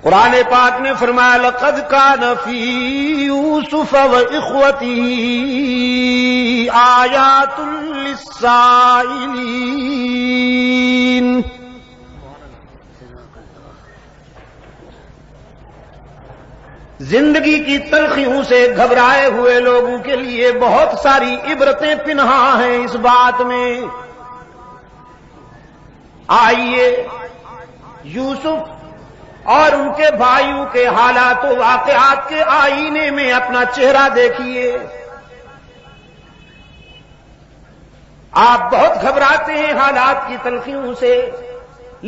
قرآن پاک نے فرمایا لقد کان فی یوسف و اخوتہ آیات للسائلین. زندگی کی تلخیوں سے گھبرائے ہوئے لوگوں کے لیے بہت ساری عبرتیں پنہاں ہیں اس بات میں. آئیے یوسف اور ان کے بھائیوں کے حالات و واقعات کے آئینے میں اپنا چہرہ دیکھیے. آپ بہت گھبراتے ہیں حالات کی تلخیوں سے،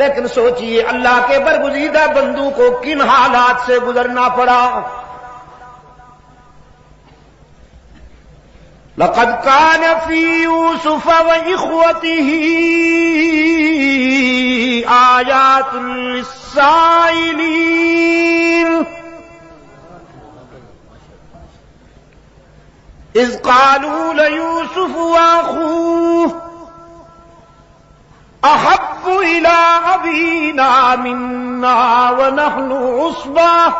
لیکن سوچئے اللہ کے برگزیدہ بندوں کو کن حالات سے گزرنا پڑا. لقد كان في يوسف وإخوته آيات للسائلين إذ قالوا ليوسف وأخوه أحب إلى أبينا منا ونحن عصبة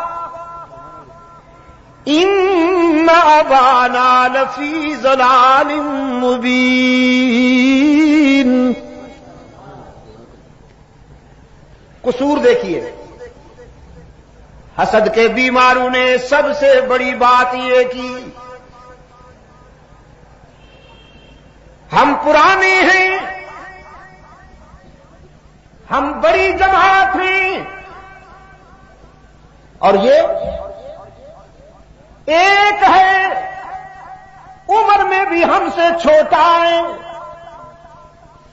إن أبانا لفي ضلال مبين. قصور دیکھیے، حسد کے بیماروں نے سب سے بڑی بات یہ کی، ہم پرانے ہیں، ہم بڑی جماعت ہیں، اور یہ ایک ہے عمر میں بھی ہم سے چھوٹا ہے.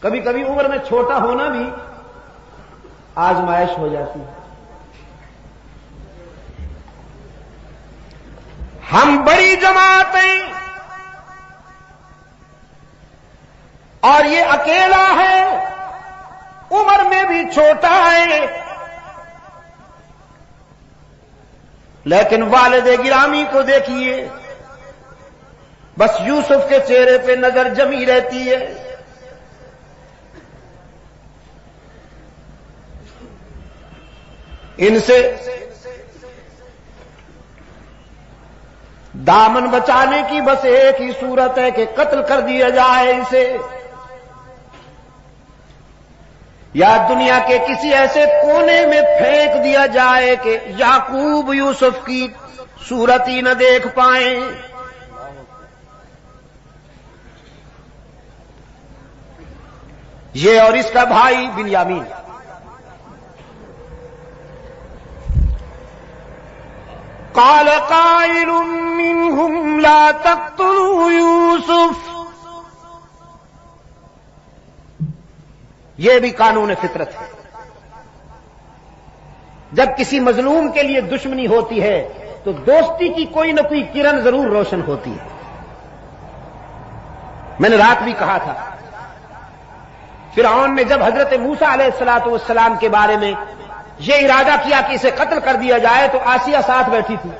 کبھی کبھی عمر میں چھوٹا ہونا بھی آزمائش ہو جاتی ہے. ہم بڑی جماعت ہیں اور یہ اکیلا ہے، عمر میں بھی چھوٹا ہے. لیکن والد گرامی کو دیکھیے، بس یوسف کے چہرے پہ نظر جمی رہتی ہے. ان سے دامن بچانے کی بس ایک ہی صورت ہے کہ قتل کر دیا جائے اسے، یا دنیا کے کسی ایسے کونے میں پھینک دیا جائے کہ یعقوب یوسف کی صورت ہی نہ دیکھ پائیں. یہ اور اس کا بھائی بنیامین. قال قائل منهم لا تقتلوا یوسف. یہ بھی قانون فطرت ہے، جب کسی مظلوم کے لیے دشمنی ہوتی ہے تو دوستی کی کوئی نہ کوئی کرن ضرور روشن ہوتی ہے. میں نے رات بھی کہا تھا، فرعون نے جب حضرت موسیٰ علیہ السلام کے بارے میں یہ ارادہ کیا کہ اسے قتل کر دیا جائے تو آسیہ ساتھ بیٹھی تھی.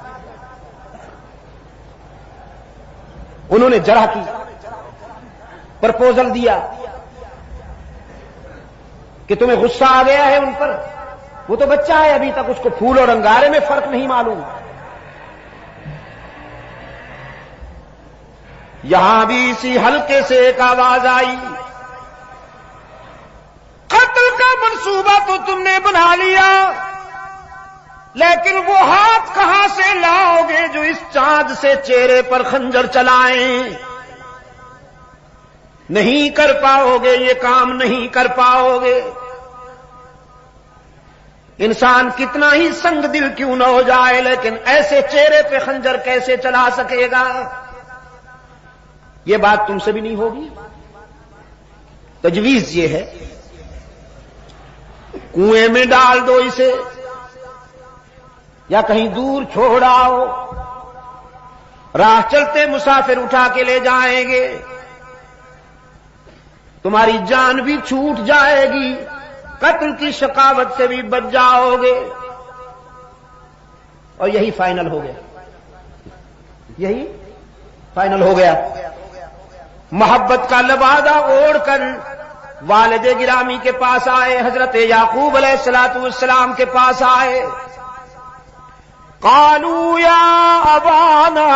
انہوں نے جرح کی، پرپوزل دیا کہ تمہیں غصہ آ گیا ہے ان پر، وہ تو بچہ ہے ابھی تک، اس کو پھول اور انگارے میں فرق نہیں معلوم. یہاں بھی اسی حلقے سے ایک آواز آئی، قتل کا منصوبہ تو تم نے بنا لیا، لیکن وہ ہاتھ کہاں سے لاؤ گے جو اس چاند سے چہرے پر خنجر چلائیں؟ نہیں کر پاؤ گے، یہ کام نہیں کر پاؤ گے. انسان کتنا ہی سنگ دل کیوں نہ ہو جائے، لیکن ایسے چہرے پہ خنجر کیسے چلا سکے گا؟ یہ بات تم سے بھی نہیں ہوگی. تجویز یہ ہے، کنویں میں ڈال دو اسے یا کہیں دور چھوڑ آؤ، راہ چلتے مسافر اٹھا کے لے جائیں گے، تمہاری جان بھی چھوٹ جائے گی، قتل کی شقاوت سے بھی بچ جاؤ گے. اور یہی فائنل ہو گیا، یہی فائنل ہو گیا. محبت کا لبادہ اوڑھ کر والد گرامی کے پاس آئے، حضرت یعقوب علیہ السلام کے پاس آئے. قالوا يا أبانا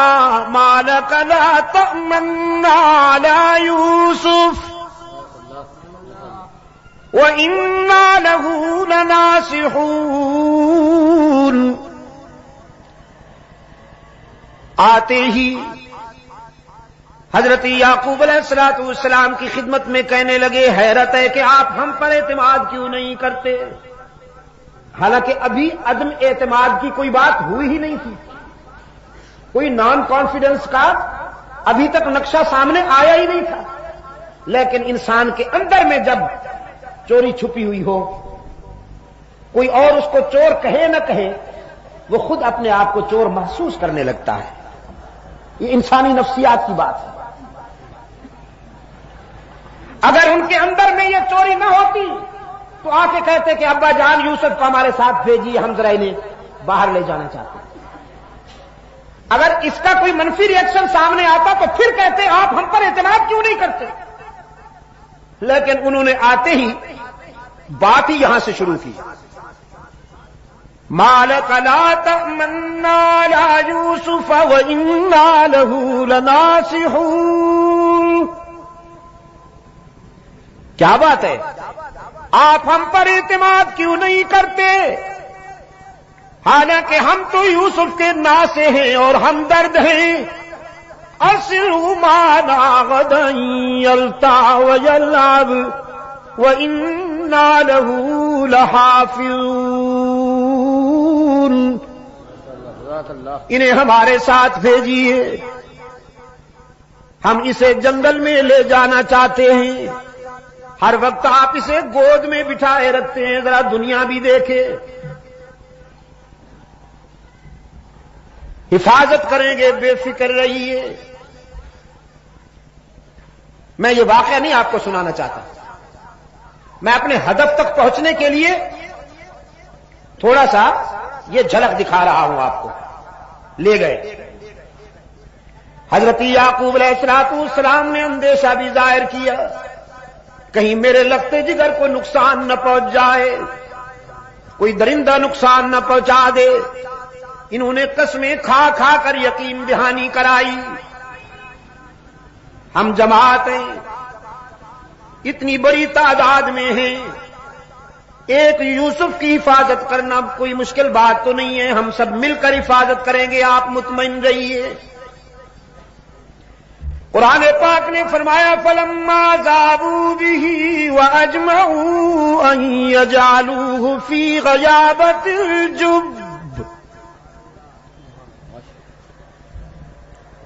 ما لك لا تأمنا على يوسف وإنا له لناصحون. آتے ہی حضرت یعقوب علیہ السلام کی خدمت میں کہنے لگے حیرت ہے کہ آپ ہم پر اعتماد کیوں نہیں کرتے. حالانکہ ابھی عدم اعتماد کی کوئی بات ہوئی ہی نہیں تھی، کوئی نان کانفیڈنس کا ابھی تک نقشہ سامنے آیا ہی نہیں تھا. لیکن انسان کے اندر میں جب چوری چھپی ہوئی ہو، کوئی اور اس کو چور کہے نہ کہے، وہ خود اپنے آپ کو چور محسوس کرنے لگتا ہے. یہ انسانی نفسیات کی بات ہے. اگر ان کے اندر میں یہ چوری نہ ہوتی تو آ کے کہتے کہ ابا جان یوسف کو ہمارے ساتھ بھیجیے، ہم ذرا انہیں باہر لے جانا چاہتے ہیں. اگر اس کا کوئی منفی ری ایکشن سامنے آتا تو پھر کہتے آپ ہم پر اعتماد کیوں نہیں کرتے. لیکن انہوں نے آتے ہی بات ہی یہاں سے شروع کی. ما لك لا تأمنا على يوسف وإنا له لناصحون. کیا بات ہے، آپ ہم پر اعتماد کیوں نہیں کرتے، حالانکہ ہم تو یوسف کے ناصح ہیں اور ہمدرد ہیں. أرسله معنا غدا يلتع ويلعب وإنا له لحافظون. انہیں ہمارے ساتھ بھیجیے، ہم اسے جنگل میں لے جانا چاہتے ہیں. ہر وقت آپ اسے گود میں بٹھائے رکھتے ہیں، ذرا دنیا بھی دیکھے. حفاظت کریں گے، بے فکر رہیے. میں یہ واقعہ نہیں آپ کو سنانا چاہتا، میں اپنے ہدف تک پہنچنے کے لیے تھوڑا سا یہ جھلک دکھا رہا ہوں آپ کو. لے گئے حضرت یعقوب علیہ السلام نے اندیشہ بھی ظاہر کیا، کہیں میرے لگتے جگر کو نقصان نہ پہنچ جائے، کوئی درندہ نقصان نہ پہنچا دے. انہوں نے قسمیں کھا کھا کر یقین دہانی کرائی. ہم جماعت ہیں، اتنی بڑی تعداد میں ہیں، ایک یوسف کی حفاظت کرنا کوئی مشکل بات تو نہیں ہے، ہم سب مل کر حفاظت کریں گے، آپ مطمئن رہیے. قرآن پاک نے فرمایا فَلَمَّا ذَهَبُوا بِهِ وَأَجْمَعُوا أَن يَجْعَلُوهُ فِي غَيَابَتِ الْجُبِّ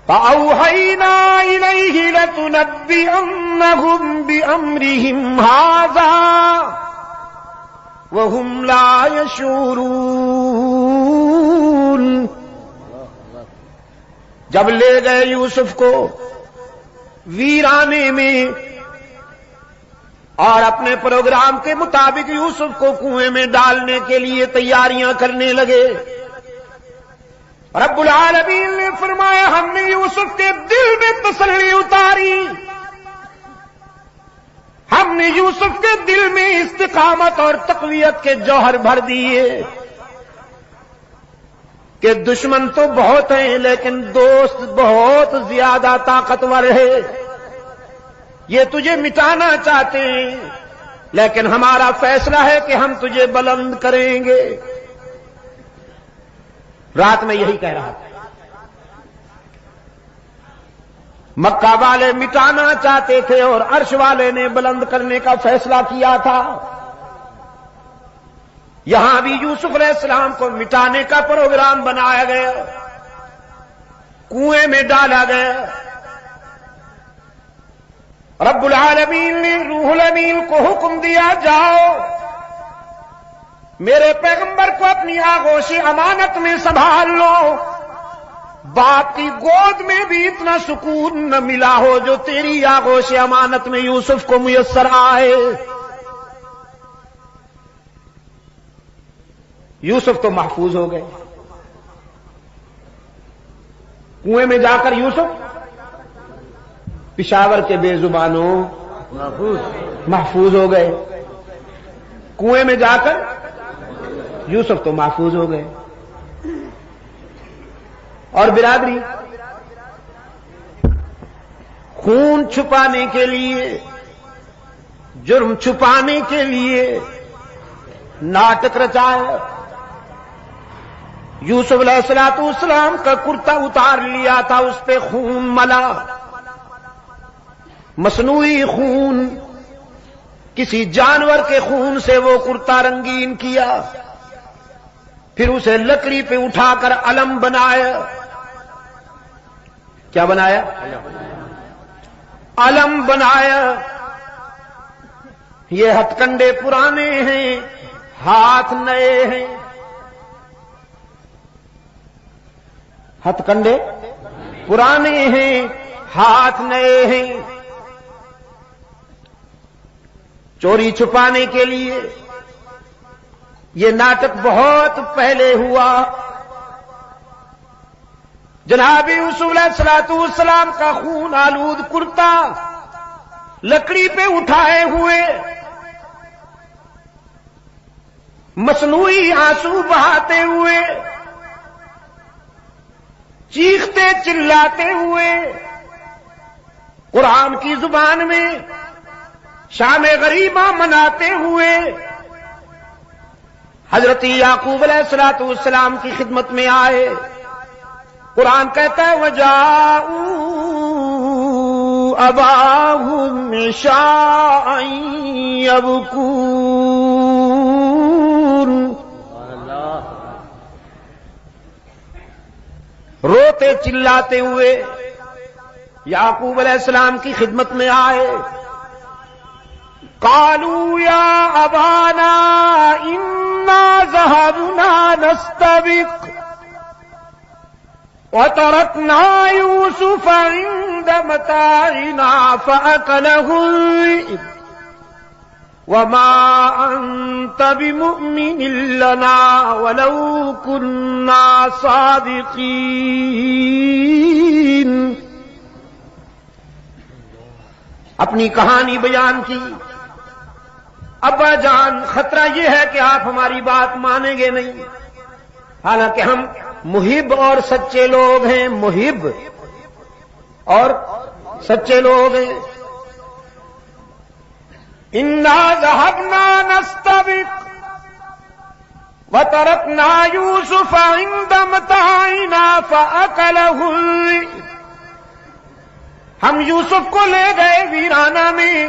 فَأَوْحَيْنَا إِلَيْهِ لَتُنَبِّئَنَّهُم بِأَمْرِهِمْ هَٰذَا وَهُمْ لَا يَشْعُرُونَ. جب لے گئے یوسف کو ویرانے میں اور اپنے پروگرام کے مطابق یوسف کو کنویں میں ڈالنے کے لیے تیاریاں کرنے لگے، رب العالمین نے فرمایا ہم نے یوسف کے دل میں تسلی اتاری، ہم نے یوسف کے دل میں استقامت اور تقویت کے جوہر بھر دیے کہ دشمن تو بہت ہیں لیکن دوست بہت زیادہ طاقتور ہے. یہ تجھے مٹانا چاہتے ہیں لیکن ہمارا فیصلہ ہے کہ ہم تجھے بلند کریں گے. رات میں یہی کہہ رہا تھا. مکہ والے مٹانا چاہتے تھے اور عرش والے نے بلند کرنے کا فیصلہ کیا تھا. یہاں بھی یوسف علیہ السلام کو مٹانے کا پروگرام بنایا گیا، کنویں میں ڈالا گیا. رب العالمین نے روح الامین کو حکم دیا جاؤ میرے پیغمبر کو اپنی آغوش امانت میں سنبھال لو. باپ کی گود میں بھی اتنا سکون نہ ملا ہو جو تیری آغوش امانت میں یوسف کو میسر آئے. یوسف تو محفوظ ہو گئے. کنویں میں جا کر یوسف پشاور کے بے زبانوں محفوظ ہو گئے. کنویں میں جا کر یوسف تو محفوظ ہو گئے. اور برادری، خون چھپانے کے لیے، جرم چھپانے کے لیے ناٹک رچایا۔ یوسف علیہ السلام کا کرتا اتار لیا تھا، اس پہ خون ملا، مصنوعی خون، کسی جانور کے خون سے وہ کرتا رنگین کیا، پھر اسے لکڑی پہ اٹھا کر علم بنایا۔ کیا بنایا؟ علم بنایا۔ یہ ہتھ کنڈے پرانے ہیں، ہاتھ نئے ہیں۔ ہتھ کنڈے پرانے ہیں، ہاتھ نئے ہیں۔ چوری چھپانے کے لیے یہ ناٹک بہت پہلے ہوا۔ جناب یوسف علیہ السلام کا خون آلود کرتا لکڑی پہ اٹھائے ہوئے، مصنوعی آنسو بہاتے ہوئے، چیختے چلاتے ہوئے، قرآن کی زبان میں شام غریبہ مناتے ہوئے حضرت یعقوب علیہ السلام کی خدمت میں آئے۔ قرآن کہتا ہے وَجَاءُوا أَبَاهُمْ عِشَاءً يَبْكُونَ، روتے چلاتے ہوئے یعقوب علیہ السلام کی خدمت میں آئے۔ قالوا يا أبانا إنا ذهبنا نستبق وتركنا يوسف عند متاعنا فأكله الذئب وما أنت بمؤمن لنا ولو كنا صادقين۔ اپنی کہانی بیان کی۔ ابا جان خطرہ یہ ہے کہ آپ ہماری بات مانیں گے نہیں، حالانکہ ہم محب اور سچے لوگ ہیں، محب اور سچے لوگ ہیں۔ انا ذهبنا نستبق وتركنا يوسف عند متاعنا فأكله الذئب، ہم یوسف کو لے گئے ویرانہ میں،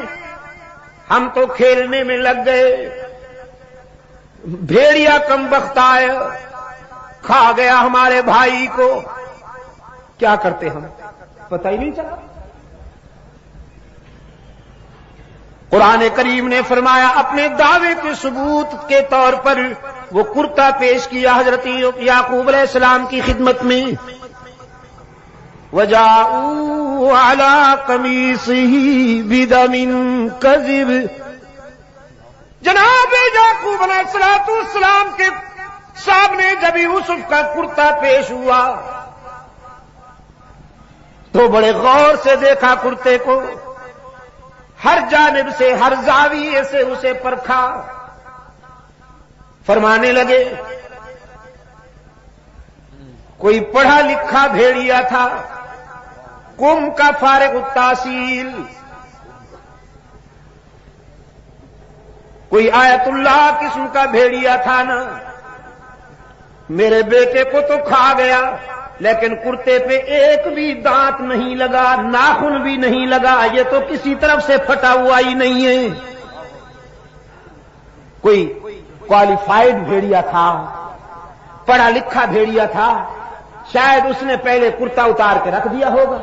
ہم تو کھیلنے میں لگ گئے، بھیڑیا کم بخت آیا، کھا گیا ہمارے بھائی کو۔ کیا کرتے ہم پتہ ہی نہیں چلا۔ قرآن کریم نے فرمایا اپنے دعوے کے ثبوت کے طور پر وہ کرتا پیش کیا حضرت یعقوب علیہ السلام کی خدمت میں۔ وَجَاءُوا عَلَىٰ قَمِيصِهِ بِدَمٍ كَذِبٍ، جناب یعقوب علیہ السلام کے سامنے جب یوسف کا کرتا پیش ہوا تو بڑے غور سے دیکھا کرتے کو، ہر جانب سے، ہر زاویے سے اسے پرکھا، فرمانے لگے کوئی پڑھا لکھا بھیڑیا تھا، قوم کا فارغ التحصیل، کوئی آیت اللہ قسم کا بھیڑیا تھا نا، میرے بیٹے کو تو کھا گیا، لیکن کرتے پہ ایک بھی دانت نہیں لگا، ناخن بھی نہیں لگا، یہ تو کسی طرف سے پھٹا ہوا ہی نہیں ہے۔ کوئی کوالیفائڈ بھیڑیا تھا، پڑھا لکھا بھیڑیا تھا، شاید اس نے پہلے کرتا اتار کے رکھ دیا ہوگا،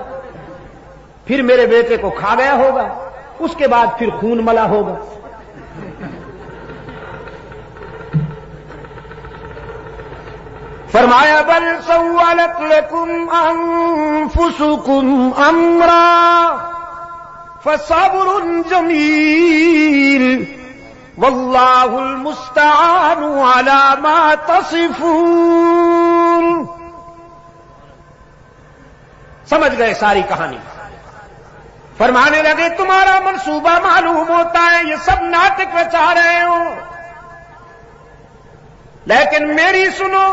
پھر میرے بیٹے کو کھا گیا ہوگا، اس کے بعد پھر خون ملا ہوگا۔ فرمایا بل سولت لکم انفسکم امرا فصبر جمیل واللہ المستعان علی ما تصفون۔ سمجھ گئے ساری کہانی؟ فرمانے لگے تمہارا منصوبہ معلوم ہوتا ہے، یہ سب ناٹک رچا رہے ہو، لیکن میری سنو،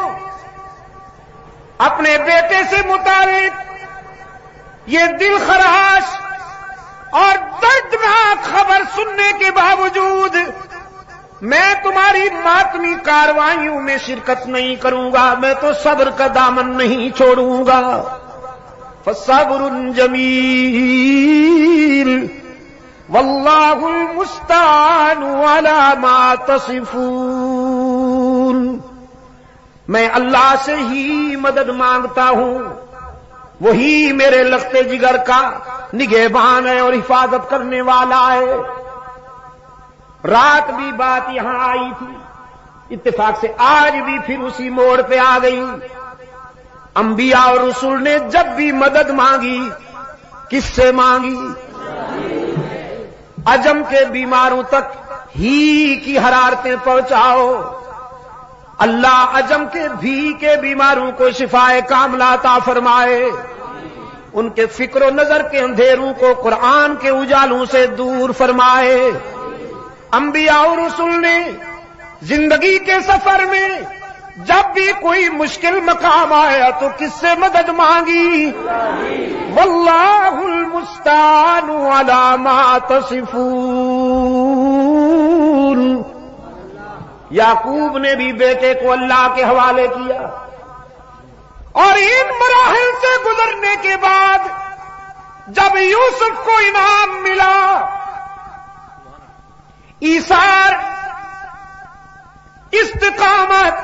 اپنے بیٹے سے متعلق یہ دل خراش اور دردناک خبر سننے کے باوجود میں تمہاری ماتمی کاروائیوں میں شرکت نہیں کروں گا، میں تو صبر کا دامن نہیں چھوڑوں گا۔ فصبر جمیل واللہ المستعان علی ما تصفون۔ میں اللہ سے ہی مدد مانگتا ہوں، وہی میرے لخت جگر کا نگہبان ہے اور حفاظت کرنے والا ہے۔ رات بھی بات یہاں آئی تھی، اتفاق سے آج بھی پھر اسی موڑ پہ آ گئی۔ انبیاء اور رسول نے جب بھی مدد مانگی کس سے مانگی؟ عجم کے بیماروں تک ہی کی حرارتیں پہنچاؤ، اللہ عجم کے بھی کے بیماروں کو شفائے کاملہ عطا فرمائے، ان کے فکر و نظر کے اندھیروں کو قرآن کے اجالوں سے دور فرمائے۔ انبیاء اور رسول نے زندگی کے سفر میں جب بھی کوئی مشکل مقام آیا تو کس سے مدد مانگی؟ واللہ المستعان علی ما تصفون۔ یعقوب نے بھی بیٹے کو اللہ کے حوالے کیا، اور ان مراحل سے گزرنے کے بعد جب یوسف کو انعام ملا، ایثار، استقامت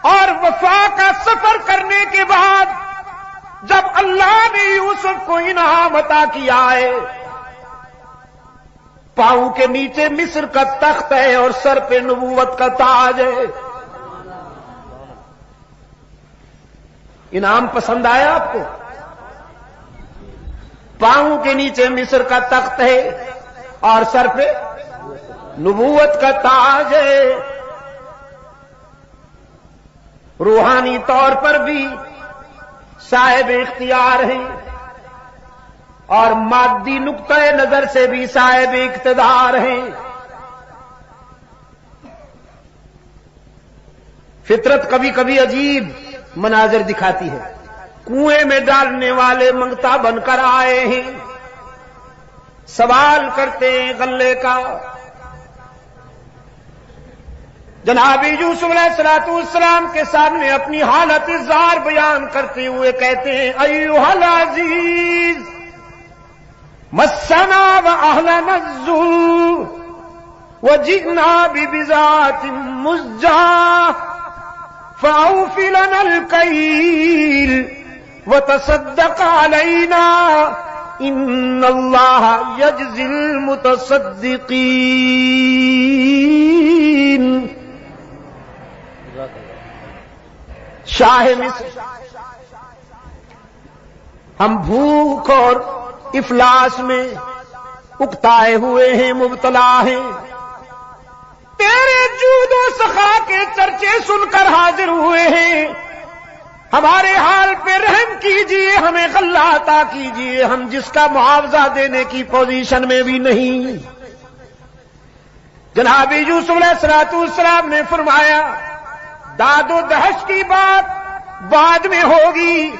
اور وفا کا سفر کرنے کے بعد جب اللہ نے یوسف کو انعام عطا کیا ہے، پاؤں کے نیچے مصر کا تخت ہے اور سر پہ نبوت کا تاج ہے۔ انعام پسند آیا آپ کو؟ پاؤں کے نیچے مصر کا تخت ہے اور سر پہ نبوت کا تاج ہے۔ روحانی طور پر بھی صاحب اختیار ہیں اور مادی نقطۂ نظر سے بھی صاحب اقتدار ہیں۔ فطرت کبھی کبھی عجیب مناظر دکھاتی ہے۔ کنویں میں ڈالنے والے منگتا بن کر آئے ہیں، سوال کرتے ہیں غلے کا۔ جناب یوسف علیہ السلام کے سامنے اپنی حالت زار بیان کرتے ہوئے کہتے ہیں ایھا العزیز مسنا واہلنا الذل وجئنا ببضاعة مزجاة فأوف لنا الكيل وتصدق علينا ان اللہ یجزی المتصدقین۔ شاہ مصر، ہم بھوک اور افلاس میں اکتائے ہوئے ہیں، مبتلا ہیں، تیرے جود و سخا کے چرچے سن کر حاضر ہوئے ہیں، ہمارے حال پہ رحم کیجئے، ہمیں غلہ عطا کیجئے، ہم جس کا معاوضہ دینے کی پوزیشن میں بھی نہیں۔ جناب یوسف علیہ السلام نے فرمایا داد و دہش کی بات بعد میں ہوگی،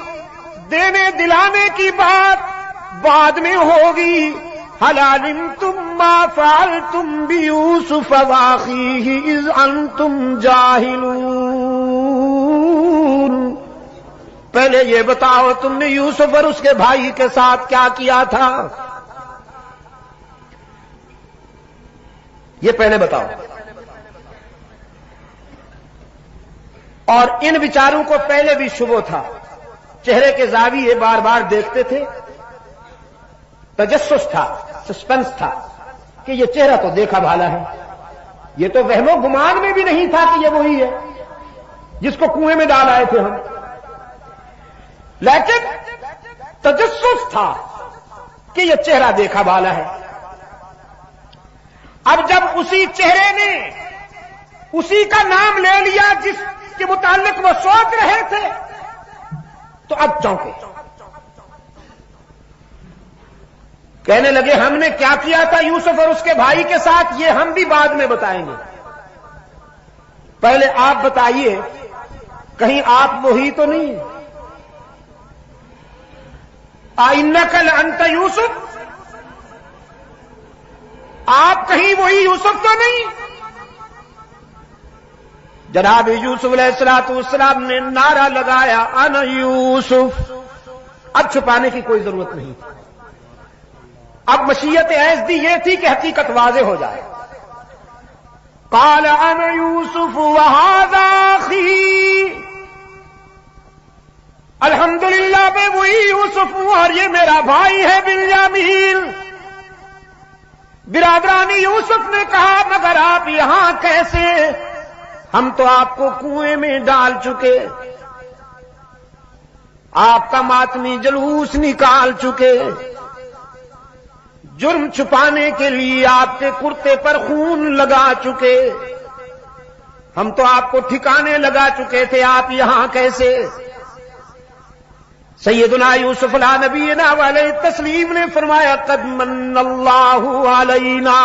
دینے دلانے کی بات بعد میں ہوگی۔ هل علمتم ما فعلتم بيوسف واخيه اذ انتم جاهلون۔ پہلے یہ بتاؤ تم نے یوسف اور اس کے بھائی کے ساتھ کیا کیا تھا، یہ پہلے بتاؤ۔ اور ان بیچاروں کو پہلے بھی شبہ تھا، چہرے کے زاویے بار بار دیکھتے تھے، تجسس تھا، سسپنس تھا کہ یہ چہرہ تو دیکھا بھالا ہے، یہ تو وہم و گمان میں بھی نہیں تھا کہ یہ وہی ہے جس کو کنویں میں ڈال آئے تھے ہم، لیکن تجسس تھا کہ یہ چہرہ دیکھا بھالا ہے۔ اب جب اسی چہرے نے اسی کا نام لے لیا جس کے متعلق وہ سوچ رہے تھے تو اب چونکے، کہنے لگے ہم نے کیا کیا تھا یوسف اور اس کے بھائی کے ساتھ یہ ہم بھی بعد میں بتائیں گے، پہلے آپ بتائیے کہیں آپ وہی تو نہیں۔ اِنَّكَ لَأَنْتَ یوسف، آپ کہیں وہی یوسف تو نہیں؟ جناب یوسف علیہ السلام نے نعرہ لگایا انا یوسف، اب چھپانے کی کوئی ضرورت نہیں، اب مشیت ایزدی یہ تھی کہ حقیقت واضح ہو جائے۔ قال انا یوسف وہذا اخی، الحمدللہ میں وہی یوسف ہوں اور یہ میرا بھائی ہے بنیامین۔ برادران یوسف نے کہا مگر آپ یہاں کیسے؟ ہم تو آپ کو کنویں میں ڈال چکے، آپ کا ماتمی جلوس نکال چکے، جرم چھپانے کے لیے آپ کے کرتے پر خون لگا چکے، ہم تو آپ کو ٹھکانے لگا چکے تھے، آپ یہاں کیسے؟ سیدنا یوسف علیہ نبینا علیہ تسلیم نے فرمایا قد من اللہ علینا،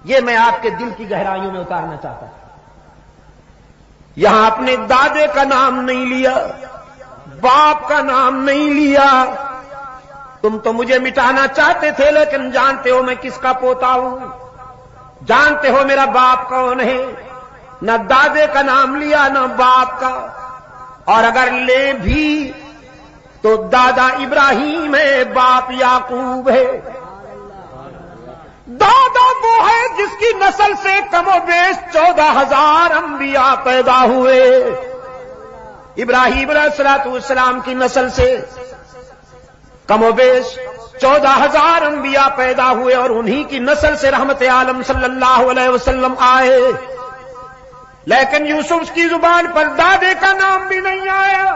یہ میں آپ کے دل کی گہرائیوں میں اتارنا چاہتا ہوں۔ یہاں اپنے دادے کا نام نہیں لیا، باپ کا نام نہیں لیا، تم تو مجھے مٹانا چاہتے تھے لیکن جانتے ہو میں کس کا پوتا ہوں، جانتے ہو میرا باپ کون ہے، نہ دادے کا نام لیا نہ باپ کا، اور اگر لے بھی تو دادا ابراہیم ہے، باپ یعقوب ہے۔ دادا وہ ہے جس کی نسل سے کم و بیش 14,000 انبیاء پیدا ہوئے، ابراہیم علیہ السلام کی نسل سے کم و بیش 14,000 انبیاء پیدا ہوئے اور انہی کی نسل سے رحمت عالم صلی اللہ علیہ وسلم آئے، لیکن یوسف کی زبان پر دادے کا نام بھی نہیں آیا،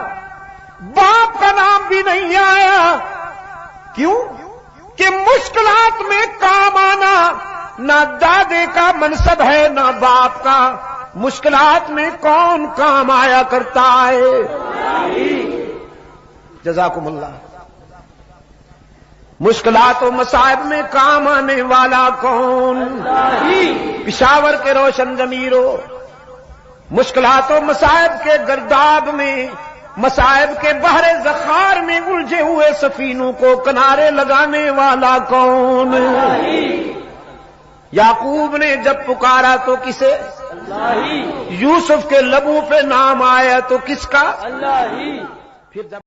باپ کا نام بھی نہیں آیا۔ کیوں؟ کہ مشکلات میں کام آنا نہ دادے کا منصب ہے نہ باپ کا، مشکلات میں کون کام آیا کرتا ہے؟ جزاکم اللہ۔ مشکلات و مصائب میں کام آنے والا کون؟ پشاور کے روشن ضمیروں، مشکلات و مصائب کے گرداب میں، مصائب کے بحر زخار میں الجھے ہوئے سفینوں کو کنارے لگانے والا کون؟ یعقوب نے جب پکارا تو کسے؟ یوسف کے لبوں پہ نام آیا تو کس کا؟ پھر جب